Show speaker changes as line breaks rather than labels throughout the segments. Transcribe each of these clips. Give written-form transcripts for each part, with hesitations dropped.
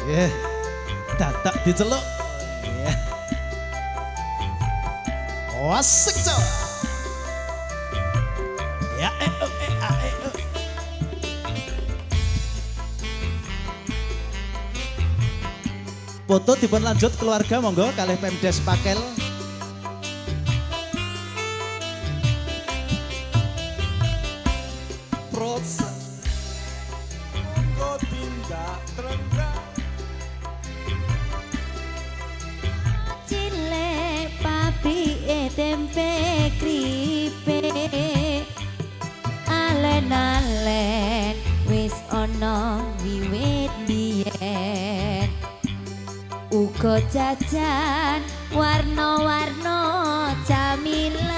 Yeah. Dadak diceluk. Yeah. Oh, asik coba. Ya, foto dipun lanjut keluarga monggo kalih Pemdes Pakel.
Proses monggo tindak trenggak
Cilek pabrike tempe kripik alen-alen wis ana wiwit biyen uga jajan warna-warna camilan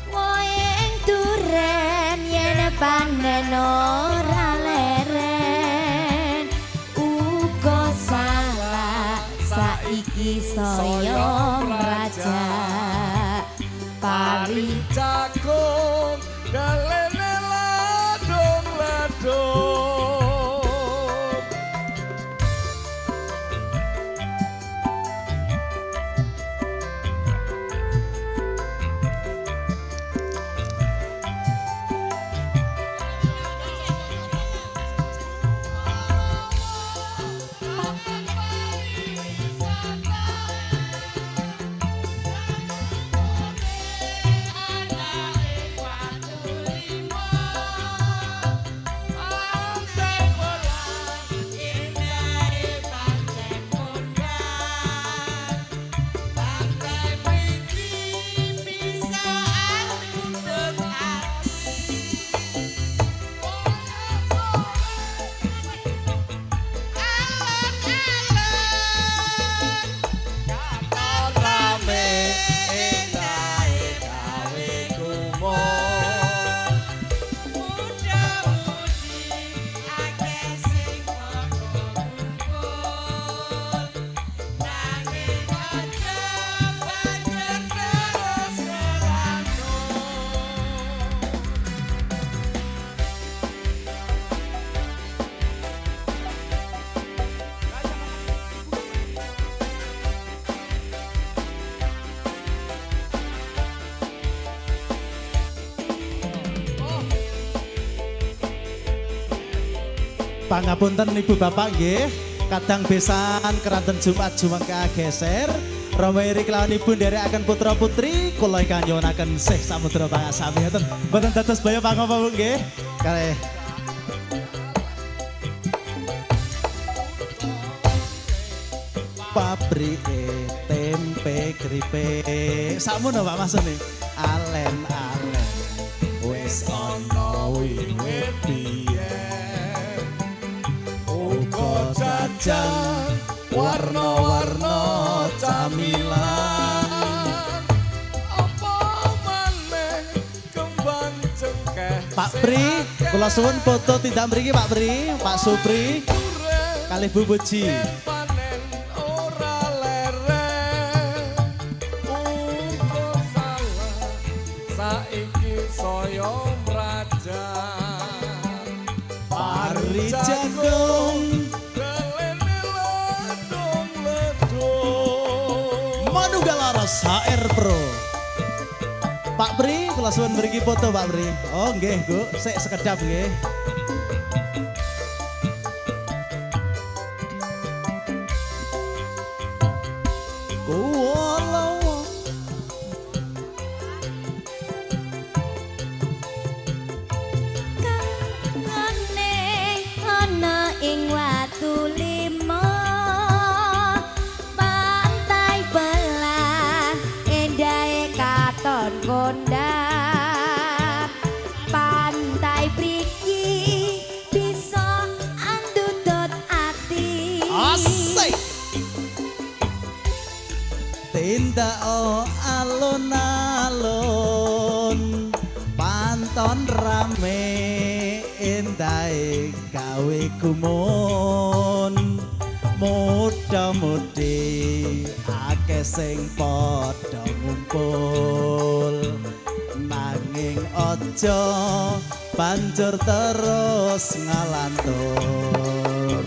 woyeng duren yen panen ora leren uga salah saiki saya raja
pari jagung galene ladung-ladung
Pangapunten Ibu Bapak nggih, kadang besan keranten Jumat Jumangka geser. Rama iri kelawan Ibu nderekaken putra putri kula ingkang nyuwunaken sih samudra pangasami ngoten. Mboten dados baya pangapa nggih. Kalih pabrike tempe kripik. Sakmono Pak Masune. Alen-alen wis ana wiwit biyen. Uga jajan warna-warna camilan.
apa maneh kembang cengkeh
Pak Pri, kula suwun foto tindak mriki Pak Pri, Pak Supri, kalih Bu Puji.
panen ora leren uga salah saiki saya mraja
Pari jagung
galene ladung-ladung
Manunggal HR Pro. Pak Pri, kula suwun mriki foto Pak Pri. Oh nggih, Bu, sik sekedap nggih. Kuwalawa
kangane ana ing watu lima pantai belah endahe katon kondang pantai priki bisa andudut ati
asik. Tindak alun-alun panton rame endahe gawe gumun muda-mudi akeh sing padha ngumpul nanging ojo banjur terus ngalantur.